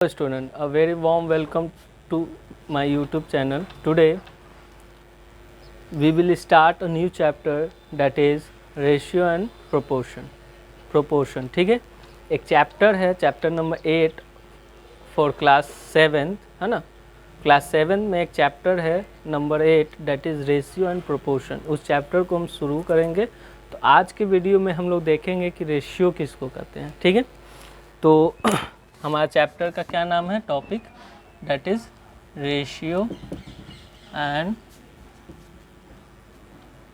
Student, a very warm welcome to my YouTube channel. Today we will start a new chapter, that is ratio and proportion. ठीक है, एक chapter है, chapter number 8 for class 7, है ना। Class 7 में एक chapter है number 8, that is ratio and proportion. उस चैप्टर को हम शुरू करेंगे। तो आज के वीडियो में हम लोग देखेंगे कि रेशियो किसको कहते हैं। ठीक है, तो हमारा चैप्टर का क्या नाम है, topic, that is ratio and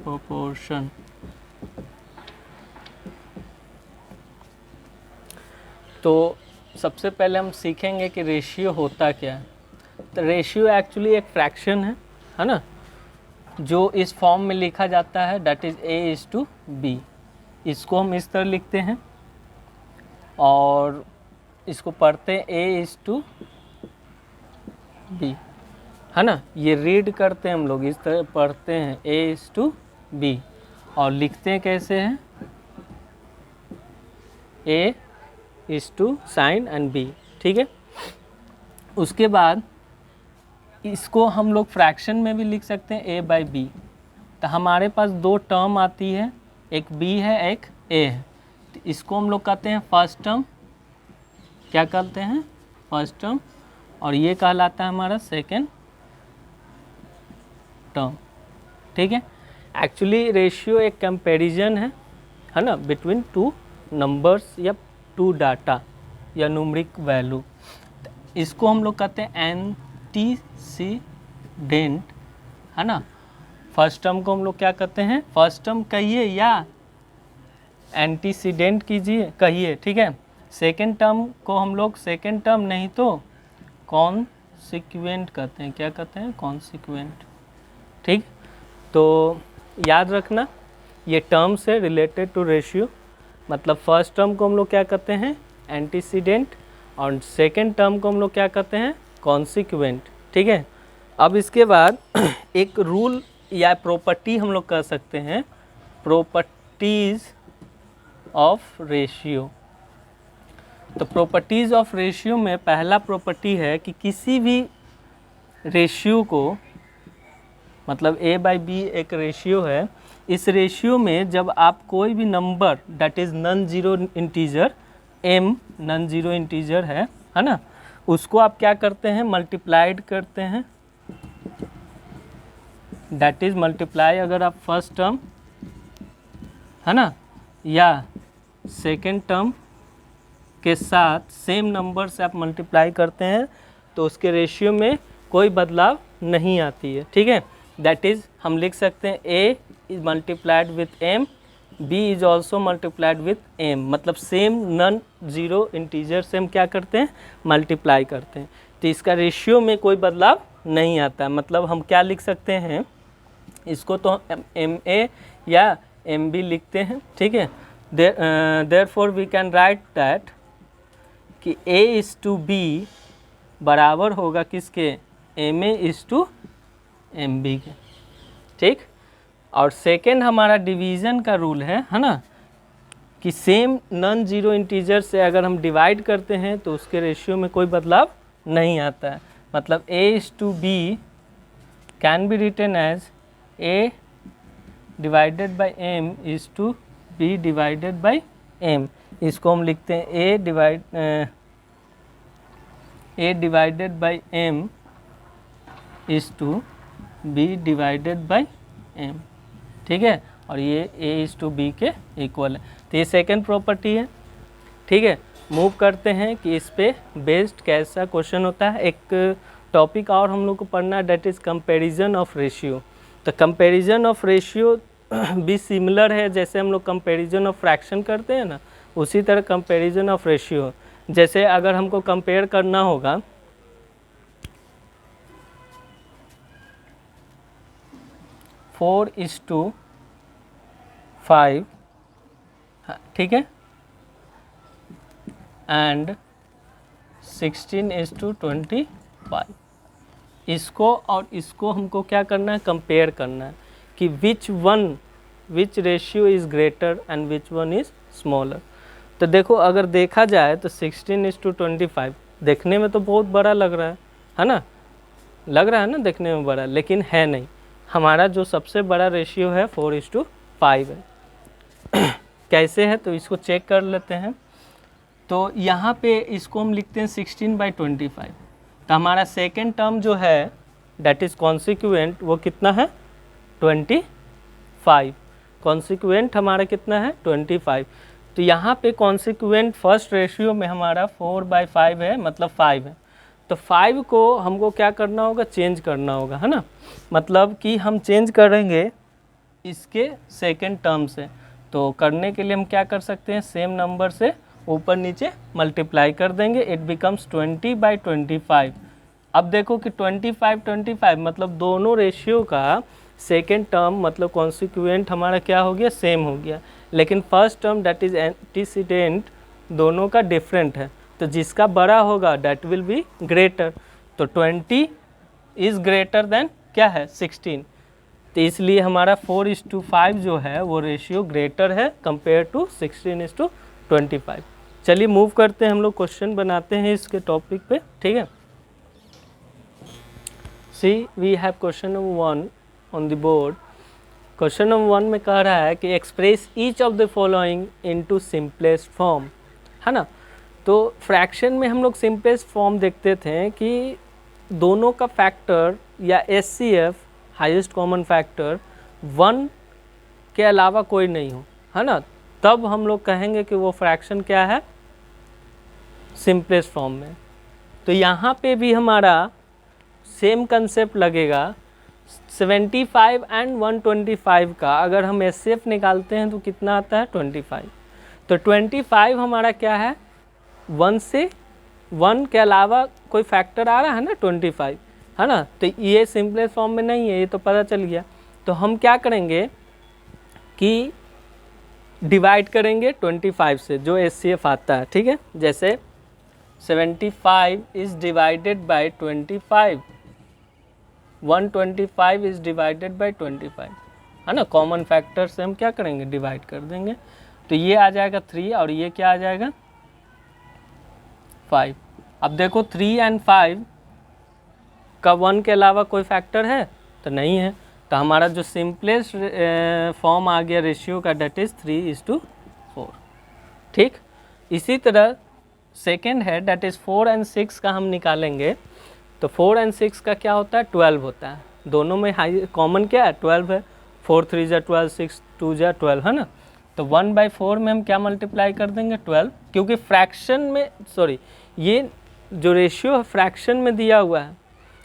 proportion. तो सबसे पहले हम सीखेंगे कि रेशियो होता क्या है। तो रेशियो एक्चुअली एक फ्रैक्शन है ना, जो इस फॉर्म में लिखा जाता है, दैट इज A:B। इसको हम इस तरह लिखते हैं और इसको पढ़ते हैं A:B, है ना। ये रीड करते हैं हम लोग, इस तरह पढ़ते हैं A:B और लिखते हैं कैसे हैं, A:sin एंड B। ठीक है, उसके बाद इसको हम लोग फ्रैक्शन में भी लिख सकते हैं A/B। तो हमारे पास दो टर्म आती है, एक B है एक A है। तो इसको हम लोग कहते हैं फर्स्ट टर्म, क्या कहते हैं, फर्स्ट टर्म, और ये कहलाता है हमारा सेकेंड टर्म। ठीक है, एक्चुअली रेशियो एक कंपैरिजन है ना, बिटवीन टू नंबर्स या टू डाटा या न्यूमेरिक वैल्यू। इसको हम लोग कहते हैं एंटीसीडेंट, है ना। फर्स्ट टर्म को हम लोग क्या कहते हैं, फर्स्ट टर्म कहिए या एंटीसीडेंट कीजिए, कहिए। ठीक है, सेकेंड टर्म को हम लोग सेकेंड टर्म नहीं तो कॉन्सिक्वेंट कहते हैं। क्या कहते हैं, कॉन्सिक्वेंट। ठीक, तो याद रखना ये टर्म से रिलेटेड टू रेशियो। मतलब फर्स्ट टर्म को हम लोग क्या कहते हैं, एंटीसीडेंट, और सेकेंड टर्म को हम लोग क्या कहते हैं, कॉन्सिक्वेंट। ठीक है, अब इसके बाद एक रूल या प्रॉपर्टी हम लोग कह सकते हैं, प्रॉपर्टीज ऑफ रेशियो। तो प्रॉपर्टीज़ ऑफ रेशियो में पहला प्रॉपर्टी है कि किसी भी रेशियो को, मतलब A/B एक रेशियो है, इस रेशियो में जब आप कोई भी number, that is non zero integer, M non zero integer है ना, उसको आप क्या करते हैं, मल्टीप्लाइड करते हैं, दैट इज़ मल्टीप्लाई। अगर आप फर्स्ट टर्म, है ना, या सेकेंड टर्म के साथ सेम नंबर से आप मल्टीप्लाई करते हैं तो उसके रेशियो में कोई बदलाव नहीं आती है। ठीक है, दैट इज़ हम लिख सकते हैं A is multiplied with M, B is also multiplied with M। मतलब सेम नॉन जीरो इंटीजर से हम क्या करते हैं, मल्टीप्लाई करते हैं, तो इसका रेशियो में कोई बदलाव नहीं आता। मतलब हम क्या लिख सकते हैं, इसको तो MA या MB लिखते हैं। ठीक है, therefore we can write that कि A:B बराबर होगा किसके, MA:MB के। ठीक, और सेकेंड हमारा डिवीज़न का रूल है ना, कि सेम नॉन जीरो इंटीजर से अगर हम डिवाइड करते हैं तो उसके रेशियो में कोई बदलाव नहीं आता है। मतलब A:B can be written as A divided by M is to B divided by M। इसको हम लिखते हैं A divided by M is to B divided by M। ठीक है, और ये A:B के इक्वल है। तो ये सेकेंड प्रॉपर्टी है। ठीक है, मूव करते हैं कि इस पे बेस्ड कैसा क्वेश्चन होता है। एक टॉपिक और हम लोग को पढ़ना है, that is comparison of ratio. तो कंपैरिजन ऑफ रेशियो भी सिमिलर है, जैसे हम लोग कंपैरिजन ऑफ फ्रैक्शन करते हैं ना, उसी तरह कंपैरिजन ऑफ रेशियो। जैसे अगर हमको कंपेयर करना होगा 4:5, ठीक है, एंड 16:25, इसको और इसको हमको क्या करना है, कंपेयर करना है कि विच ratio is greater and which one is smaller. तो देखो, अगर देखा जाए तो 16:25, देखने में तो बहुत बड़ा लग रहा है ना, लग रहा है ना देखने में बड़ा, लेकिन है नहीं। हमारा जो सबसे बड़ा रेशियो है 4:5 है। कैसे है तो इसको चेक कर लेते हैं। तो यहाँ पे इसको हम लिखते हैं 16/25। तो हमारा सेकेंड टर्म जो है डेट इज़ कॉन्सिक्वेंट वो कितना है 25। कॉन्सिक्वेंट हमारा कितना है 25। तो यहाँ पे कॉन्सिक्वेंट फर्स्ट रेशियो में हमारा 4/5 है, मतलब 5 है। तो 5 को हमको क्या करना होगा, चेंज करना होगा, है ना। मतलब कि हम चेंज करेंगे इसके सेकेंड टर्म से। तो करने के लिए हम क्या कर सकते हैं, सेम नंबर से ऊपर नीचे मल्टीप्लाई कर देंगे, इट बिकम्स 20/25। अब देखो कि 25 मतलब दोनों रेशियो का सेकेंड टर्म मतलब कॉन्सिक्वेंट हमारा क्या हो गया, सेम हो गया। लेकिन first term that is antecedent दोनों का डिफरेंट है। तो जिसका बड़ा होगा डेट विल बी ग्रेटर। तो 20 इज़ ग्रेटर देन क्या है 16। तो इसलिए हमारा 4:5 जो है वो रेशियो ग्रेटर है कंपेयर टू 16:25। चलिए मूव करते हैं, हम लोग क्वेश्चन बनाते हैं इसके टॉपिक पे, ठीक है। See we have question number 1 on the board. Question number 1 में कह रहा है कि express each of the following into simplest form, है ना। तो फ्रैक्शन में हम लोग सिंपलेस्ट फॉर्म देखते थे कि दोनों का फैक्टर या HCF हाईएस्ट कॉमन फैक्टर 1 के अलावा कोई नहीं हो, है ना, तब हम लोग कहेंगे कि वो फ्रैक्शन क्या है, सिंपलेस्ट फॉर्म में। तो यहाँ पे भी हमारा सेम कंसेप्ट लगेगा। 75 एंड 125 का अगर हम HCF निकालते हैं तो कितना आता है 25। तो 25 हमारा क्या है, 1 से 1 के अलावा कोई फैक्टर आ रहा है ना 25, है ना। तो ये सिंपलेस्ट फॉर्म में नहीं है, ये तो पता चल गया। तो हम क्या करेंगे कि डिवाइड करेंगे 25 से जो HCF आता है, ठीक है। जैसे 75 is divided by 25, 125 is divided by 25, है ना। कॉमन फैक्टर से हम क्या करेंगे, डिवाइड कर देंगे। तो ये आ जाएगा 3 और ये क्या आ जाएगा 5। अब देखो 3 एंड 5 का 1 के अलावा कोई फैक्टर है तो नहीं है। तो हमारा जो सिंपलेस्ट फॉर्म आ गया रेशियो का डेट इज़ 3:4, ठीक। इसी तरह सेकेंड है डेट इज़ 4 एंड 6 का हम निकालेंगे। तो 4 एंड 6 का क्या होता है 12 होता है। दोनों में हाई कॉमन क्या है 12 है। 4 3 जा 12, 6 2 जा 12, है ना। तो 1/4 में हम क्या मल्टीप्लाई कर देंगे 12, क्योंकि फ्रैक्शन में ये जो रेशियो है फ्रैक्शन में दिया हुआ है,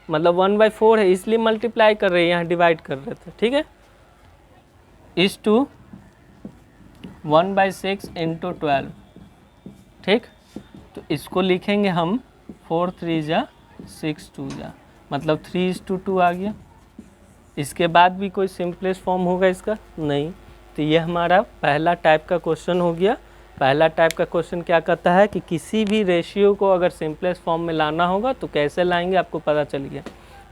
मतलब 1/4 है, इसलिए मल्टीप्लाई कर रहे हैं, यहाँ डिवाइड कर रहे थे, ठीक है। इस टू 1/6 इंटू 12, ठीक। तो इसको लिखेंगे हम 4 3 जा 6 2 जा, मतलब 3:2 आ गया। इसके बाद भी कोई सिंपलेस्ट फॉर्म होगा इसका, नहीं। तो ये हमारा पहला टाइप का क्वेश्चन हो गया। पहला टाइप का क्वेश्चन क्या कहता है कि किसी भी रेशियो को अगर सिंपलेस्ट फॉर्म में लाना होगा तो कैसे लाएंगे, आपको पता चल गया,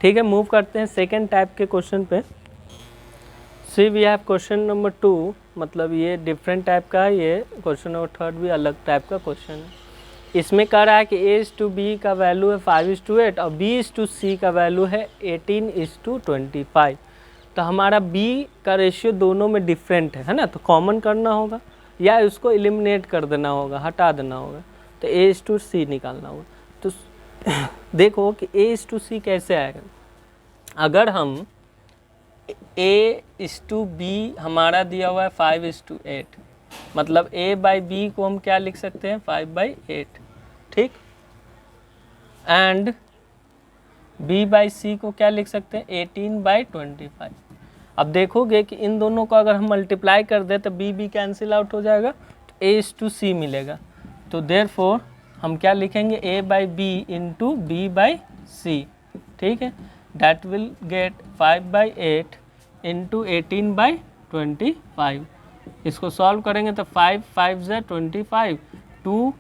ठीक है। मूव करते हैं सेकेंड टाइप के क्वेश्चन पे। सी वी हैव क्वेश्चन नंबर 2, मतलब ये डिफरेंट टाइप का है। ये क्वेश्चन नंबर 3 भी अलग टाइप का क्वेश्चन है। इसमें कह रहा है कि A:B का वैल्यू है 5:8 और B:C का वैल्यू है 18:25। तो हमारा B का रेशियो दोनों में डिफरेंट है ना। तो कॉमन करना होगा या उसको एलिमिनेट कर देना होगा, हटा देना होगा। तो A:C निकालना होगा। तो देखो कि A:C कैसे आएगा। अगर हम A:B हमारा दिया हुआ है 5:8, मतलब A/B को हम क्या लिख सकते हैं 5/8, ठीक। एंड B/C को क्या लिख सकते हैं 18/25। अब देखोगे कि इन दोनों को अगर हम मल्टीप्लाई कर दें तो B कैंसिल आउट हो जाएगा, तो A:C मिलेगा। तो देयरफॉर हम क्या लिखेंगे A/B इंटू B/C, ठीक है। That will get 5/8 into 18/25। इसको सॉल्व करेंगे तो 5 5 जा 25, 2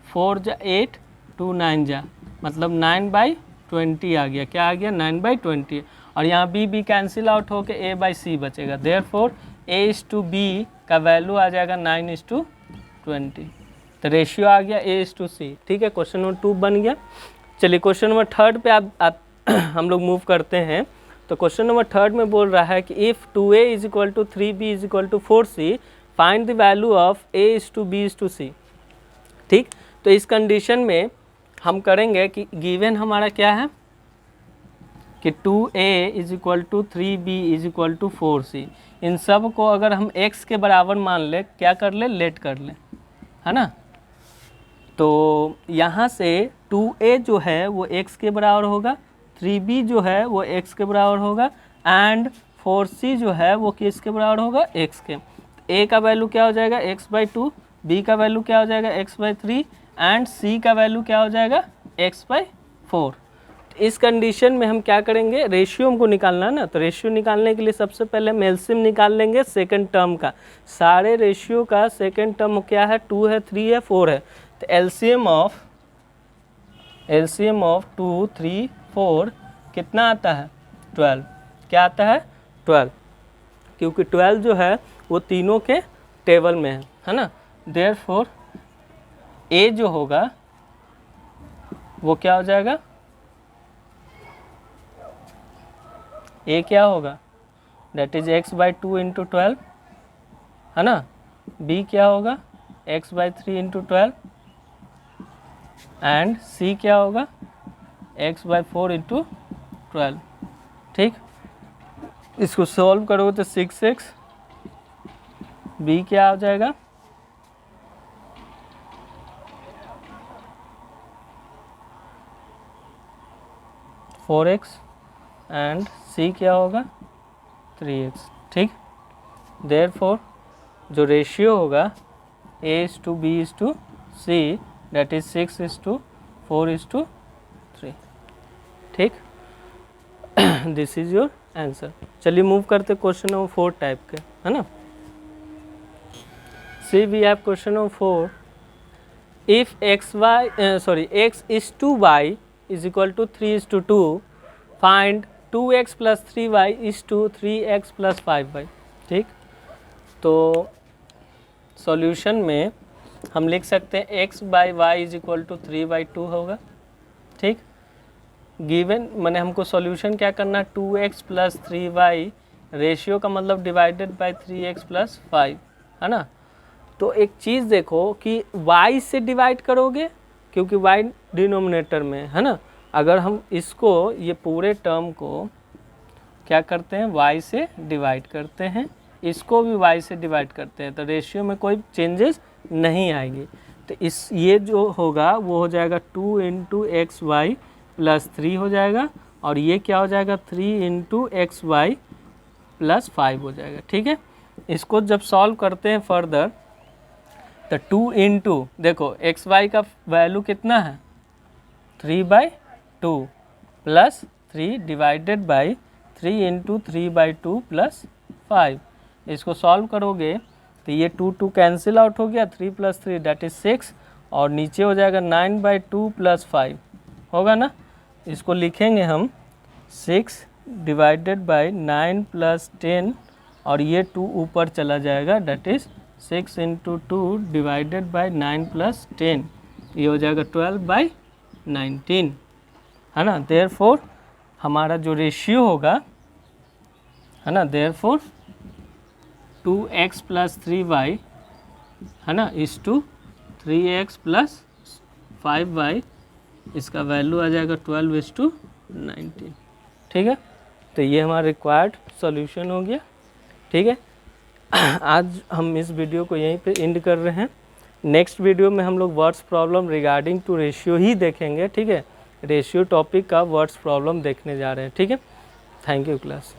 4 जा 8, 2 9 जा, मतलब 9/20 आ गया। क्या आ गया 9/20। और यहाँ B कैंसिल आउट होकर A/C बचेगा। देयरफॉर A:B का वैल्यू आ जाएगा 9:20। तो रेशियो आ गया A:C, ठीक है। क्वेश्चन नंबर 2 बन गया। चलिए क्वेश्चन नंबर 3 पे हम लोग मूव करते हैं। तो क्वेश्चन नंबर 3 में बोल रहा है कि if 2A = 3B = 4C find the value of A:B:C, ठीक। तो इस कंडीशन में हम करेंगे कि गिवन हमारा क्या है कि 2A = 3B = 4C, इन सब को अगर हम x के बराबर मान ले, क्या कर ले, लेट कर ले, है ना। तो यहाँ से 2A जो है वो x के बराबर होगा, 3B जो है वो x के बराबर होगा एंड 4C जो है वो किस के बराबर होगा, x के। A का वैल्यू क्या हो जाएगा x/2, B का वैल्यू क्या हो जाएगा x/3 एंड C का वैल्यू क्या हो जाएगा x/4। इस कंडीशन में हम क्या करेंगे, रेशियो हमको निकालना है ना। तो रेशियो निकालने के लिए सबसे पहले हम एलसीएम निकाल लेंगे सेकंड टर्म का। सारे रेशियो का सेकंड टर्म क्या है, 2 है, 3 है, 4 है। तो एलसीएम ऑफ 2, 3, 4 कितना आता है, 12। क्या आता है, 12, क्योंकि 12 जो है वो तीनों के टेबल में है ना। देयरफॉर ए जो होगा वो क्या हो जाएगा, ए क्या होगा, दैट इज x/2 × 12, है ना। बी क्या होगा x/3 × 12 एंड सी क्या होगा x/4 × 12, ठीक। इसको सॉल्व करोगे तो 6x, बी क्या हो जाएगा 4x एंड c क्या होगा 3x, ठीक। देयरफॉर जो रेशियो होगा A:B:C दैट इज 6:4:3, ठीक। This is your answer. चलिए मूव करते क्वेश्चन नंबर 4 टाइप के, है ना। See we have question number 4, if x is to y = 3:2 find 2x + 3y is to 3x + 5y, ठीक। तो सॉल्यूशन में हम लिख सकते हैं x/y = 3/2 होगा, ठीक। गिवन मैंने हमको सॉल्यूशन क्या करना, 2x + 3y, रेशियो का मतलब डिवाइडेड बाय 3x + 5, है ना। तो एक चीज़ देखो कि y से डिवाइड करोगे क्योंकि y डिनोमिनेटर में है ना। अगर हम इसको ये पूरे टर्म को क्या करते हैं, y से डिवाइड करते हैं, इसको भी y से डिवाइड करते हैं, तो रेशियो में कोई चेंजेस नहीं आएगी। तो इस ये जो होगा वो हो जाएगा 2 × xy + 3 हो जाएगा, और ये क्या हो जाएगा 3 × xy + 5 हो जाएगा, ठीक है। इसको जब सॉल्व करते हैं फर्दर तो 2 × देखो xy का वैल्यू कितना है 3/2 + 3 डिवाइडेड बाई 3 × 3/2 + 5। इसको सॉल्व करोगे तो ये 2 2 कैंसिल आउट हो गया, 3 + 3 दैट इज 6, और नीचे हो जाएगा 9/2 + 5 होगा ना। इसको लिखेंगे हम 6 डिवाइडेड बाई 9 + 10, और ये 2 ऊपर चला जाएगा, दैट इज 6 × 2 डिवाइडेड बाई 9 + 10, ये हो जाएगा 12/19, है ना। देयरफॉर हमारा जो रेशियो होगा, है ना, देयरफॉर 2x + 3y, है ना, इज टू 3x + 5y, इसका वैल्यू आ जाएगा 12:19, ठीक है। तो ये हमारा रिक्वायर्ड सॉल्यूशन हो गया, ठीक है। आज हम इस वीडियो को यहीं पे एंड कर रहे हैं। नेक्स्ट वीडियो में हम लोग words problem regarding to ratio ही देखेंगे, ठीक है। रेशियो टॉपिक का वर्ड्स प्रॉब्लम देखने जा रहे हैं, ठीक है। Thank you class.